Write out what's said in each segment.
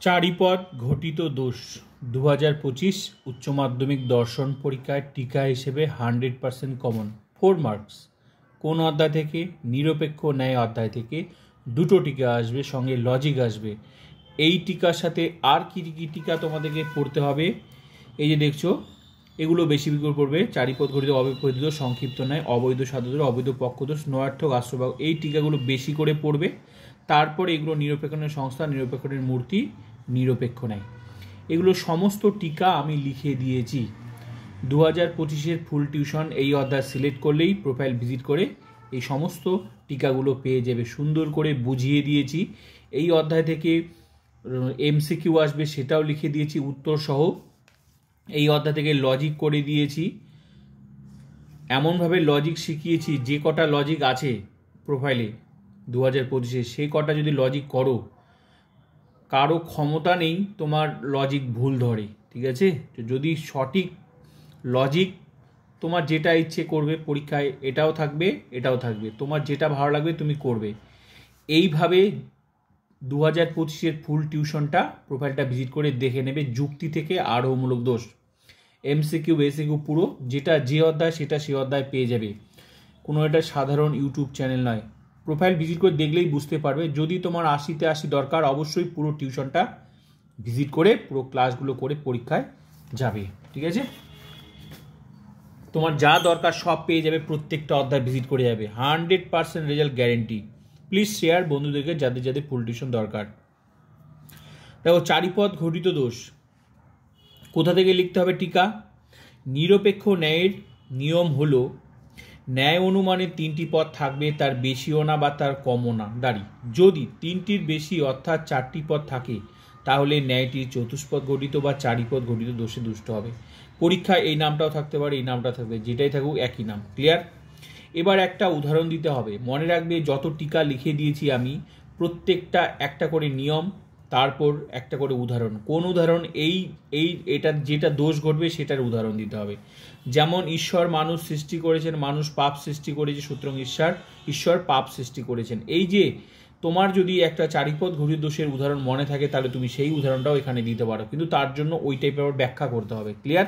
চারিপদ ঘটিত দোষ 2025 উচ্চ মাধ্যমিক দর্শন পরীক্ষায় টিকা হিসেবে 100% কমন 4 মার্কস। কোন অধ্যায় থেকে? নিরপেক্ষ ন্যায় অধ্যায় থেকে দুটো টিকা আসবে, সঙ্গে লজিক আসবে। এই টিকার সাথে আর কি কি টিকা তোমাদেরকে পড়তে হবে? এই যে দেখছো, এগুলো বেশি করে পড়বে। চারিপদ ঘটিত অব্যবহিত সংক্ষিপ্ত ন্যায়, অবৈধ সাধুদোষ, অবৈধ পক্ষদোষ, নয়ার্থক আশ্রয়ভাগ, এই টিকাগুলো বেশি করে পড়বে। তারপর এগুলো নিরপেক্ষণের সংস্থা, নিরপেক্ষণের মূর্তি, নিরপেক্ষ ন্যায়, এগুলো সমস্ত টিকা আমি লিখে দিয়েছি। 2025 ফুল টিউশন এই অধ্যায় সিলেক্ট করলেই প্রোফাইল ভিজিট করে এই সমস্ত টিকাগুলো পেয়ে যাবে। সুন্দর করে বুঝিয়ে দিয়েছি। এই অধ্যায় থেকে এমসিকিউ আসবে, সেটাও লিখে দিয়েছি উত্তর সহ। এই অধ্যায় থেকে লজিক করে দিয়েছি, এমনভাবে লজিক শিখিয়েছি যে কটা লজিক আছে প্রোফাইলে 2025 সেই কটা যদি লজিক করো, কারো ক্ষমতা নেই তোমার লজিক ভুল ধরে, ঠিক আছে? যদি সঠিক লজিক, তোমার যেটা ইচ্ছে করবে পরীক্ষায় এটাও থাকবে, এটাও থাকবে, তোমার যেটা ভালো লাগবে তুমি করবে। এইভাবে 2025 ফুল টিউশনটা প্রোফাইলটা ভিজিট করে দেখে নেবে। যুক্তি থেকে আরোহমূলক দোষ, এমসিকিউ বেসিকিউ পুরো যেটা যে অধ্যায় সেটা সে অধ্যায় পেয়ে যাবে। কোনো এটা সাধারণ ইউটিউব চ্যানেল নয়। প্রোফাইল ভিজিট করে দেখলেই বুঝতে পারবে। যদি তোমার 80তে 80 দরকার, অবশ্যই পুরো টিউশনটা ভিজিট করে পুরো ক্লাসগুলো করে পরীক্ষায় যাবে, ঠিক আছে? তোমার যা দরকার সব পেয়ে যাবে, প্রত্যেকটা অধ্যায় ভিজিট করে যাবে। 100% রেজাল্ট গ্যারেন্টি। প্লিজ শেয়ার বন্ধুদেরকে যাদের যাদের ফুল টিউশন দরকার। দেখো, চারিপদ ঘটিত দোষ কোথা থেকে লিখতে হবে টিকা? নিরপেক্ষ ন্যায়ের নিয়ম হলো ন্যায় অনুমানে 3টি পদ থাকবে, তার বেশিও না বা তার কমও না দাঁড়ি। যদি 3টির বেশি অর্থাৎ 4টি পদ থাকে, তাহলে ন্যায়টি চতুষ্পদ ঘটিত বা চারিপদ ঘটিত দোষে দুষ্ট হবে। পরীক্ষায় এই নামটাও থাকতে পারে, এই নামটা থাকবে, যেটাই থাকুক একই নাম। ক্লিয়ার? এবার একটা উদাহরণ দিতে হবে। মনে রাখবে, যত টিকা লিখে দিয়েছি আমি, প্রত্যেকটা একটা করে নিয়ম, তারপর একটা করে উদাহরণ। কোন উদাহরণ? এটা যেটা দোষ ঘটবে সেটার উদাহরণ দিতে হবে। যেমন ঈশ্বর মানুষ সৃষ্টি করেছেন, মানুষ পাপ সৃষ্টি করেছে, সুতরাং ঈশ্বর পাপ সৃষ্টি করেছেন। এই যে তোমার যদি একটা চারিপদ ঘটিত দোষের উদাহরণ মনে থাকে, তাহলে তুমি সেই উদাহরণটাও এখানে দিতে পারো, কিন্তু তার জন্য ওই টাইপের আবার ব্যাখ্যা করতে হবে। ক্লিয়ার?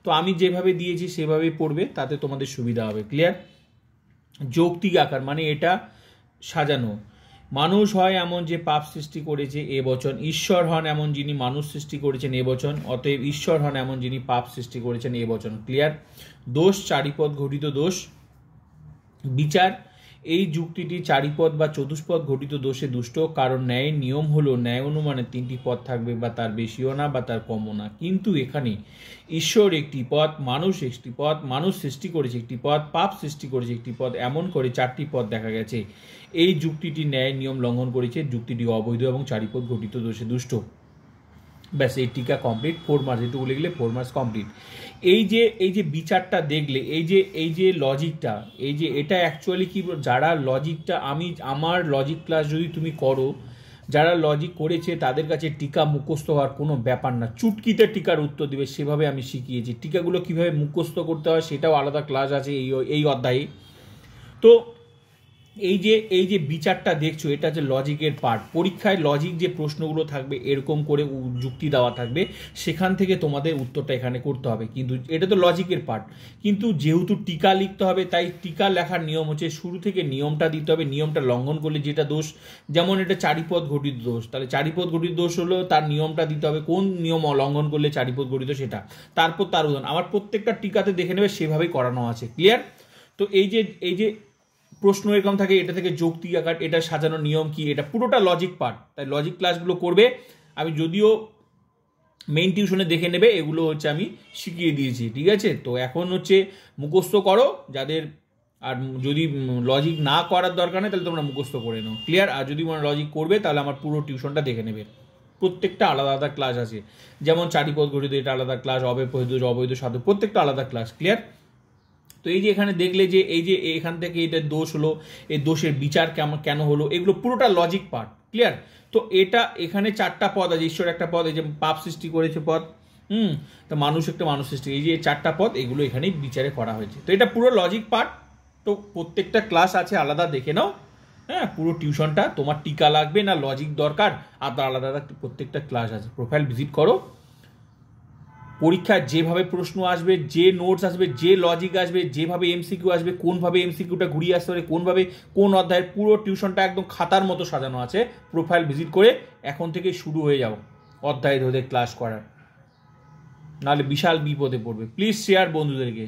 তো আমি যেভাবে দিয়েছি সেভাবেই পড়বে, তাতে তোমাদের সুবিধা হবে। ক্লিয়ার? যৌক্তিক আকার মানে এটা সাজানো। মানুষ হয় এমন যে পাপ সৃষ্টি করেছে এ বচন, ঈশ্বর হন এমন যিনি মানুষ সৃষ্টি করেছেন এ বচন, অতএব ঈশ্বর হন এমন যিনি পাপ সৃষ্টি করেছেন এ বচন। ক্লিয়ার? দোষ চারিপদ ঘটিত দোষ। বিচার, এই যুক্তিটি চারিপদ বা চতুষ্পদ ঘটিত দোষে দুষ্ট, কারণ ন্যায়ের নিয়ম হলো ন্যায় অনুমানে 3টি পদ থাকবে, বা তার বেশিও না বা তার কমও না। কিন্তু এখানে ঈশ্বর একটি পদ, মানুষ একটি পদ, মানুষ সৃষ্টি করেছে একটি পদ, পাপ সৃষ্টি করেছে একটি পদ, এমন করে 4টি পদ দেখা গেছে। এই যুক্তিটি ন্যায়ের নিয়ম লঙ্ঘন করেছে, যুক্তিটি অবৈধ এবং চারিপদ ঘটিত দোষে দুষ্ট। ব্যাস, এই টিকা কমপ্লিট। 4 মার্কস, এটুকু লিখলে 4 মার্কস কমপ্লিট। এই যে বিচারটা দেখলে, এই যে লজিকটা, এই যে এটা অ্যাকচুয়ালি কি, যারা লজিকটা আমার লজিক ক্লাস যদি তুমি করো, যারা লজিক করেছে তাদের কাছে টিকা মুখস্থ হওয়ার কোনো ব্যাপার না, চুটকিতে টিকার উত্তর দিবে, সেভাবে আমি শিখিয়েছি। টিকাগুলো কিভাবে মুখস্থ করতে হয় সেটাও আলাদা ক্লাস আছে এই অধ্যায়ে। তো এই যে বিচারটা দেখছো, এটা হচ্ছে লজিকের পার্ট। পরীক্ষায় লজিক যে প্রশ্নগুলো থাকবে, এরকম করে যুক্তি দেওয়া থাকবে, সেখান থেকে তোমাদের উত্তরটা এখানে করতে হবে। কিন্তু এটা তো লজিকের পার্ট, কিন্তু যেহেতু টিকা লিখতে হবে, তাই টিকা লেখার নিয়ম হচ্ছে শুরু থেকে নিয়মটা দিতে হবে। নিয়মটা লঙ্ঘন করলে যেটা দোষ, যেমন এটা চারিপদ ঘটিত দোষ, তাহলে চারিপদ ঘটিত দোষ হলো তার নিয়মটা দিতে হবে, কোন নিয়ম লঙ্ঘন করলে চারিপদ ঘটিত সেটা, তারপর তার উদাহরণ। আমার প্রত্যেকটা টিকাতে দেখে নেবে, সেভাবেই করানো আছে। ক্লিয়ার? তো এই যে প্রশ্ন এরকম থাকে, এটা থেকে যৌক্তিক আকার, এটা সাজানো নিয়ম কি, এটা পুরোটা লজিক পার্ট। তাই লজিক ক্লাসগুলো করবে। আমি যদিও মেইন টিউশনে দেখে নেবে, এগুলো হচ্ছে আমি শিখিয়ে দিয়েছি, ঠিক আছে? তো এখন হচ্ছে মুখস্থ করো যাদের, আর যদি লজিক না করার দরকার নেই তাহলে তোমরা মুখস্থ করে নাও। ক্লিয়ার? আর যদি মনে লজিক করবে তাহলে আমার পুরো টিউশনটা দেখে নেবে। প্রত্যেকটা আলাদা আলাদা ক্লাস আছে, যেমন চারিপদ ঘটিত এটা আলাদা ক্লাস, অবৈধ সাধু, প্রত্যেকটা আলাদা ক্লাস। ক্লিয়ার? তো এই যে এখানে দেখলে যে এই যে এখান থেকে এটা দোষ হলো, এই দোষের বিচার কেন হলো, এগুলো পুরোটা লজিক পার্ট। ক্লিয়ার? তো এটা এখানে 4টা পদ আছে, ঈশ্বর একটা পদ, এই যে পাপ সৃষ্টি করেছে পদ, তো মানুষ একটা মানুষ সৃষ্টি, এই যে 4টা পদ, এগুলো এখানেই বিচারে করা হয়েছে। তো এটা পুরো লজিক পার্ট। তো প্রত্যেকটা ক্লাস আছে আলাদা, দেখে নাও। হ্যাঁ, পুরো টিউশনটা তোমার টিকা লাগবে না লজিক দরকার, আলাদা আলাদা প্রত্যেকটা ক্লাস আছে। প্রোফাইল ভিজিট করো, পরীক্ষায় যেভাবে প্রশ্ন আসবে, যে নোটস আসবে, যে লজিক আসবে, যেভাবে এমসিকিউ আসবে, কোনভাবে এমসিকিউটা ঘুরিয়ে আসতে পারে, কোনভাবে কোন অধ্যায়ের, পুরো টিউশনটা একদম খাতার মতো সাজানো আছে। প্রোফাইল ভিজিট করে এখন থেকে শুরু হয়ে যাও অধ্যায় ধরে ক্লাস করার, নাহলে বিশাল বিপদে পড়বে। প্লিজ শেয়ার বন্ধুদেরকে।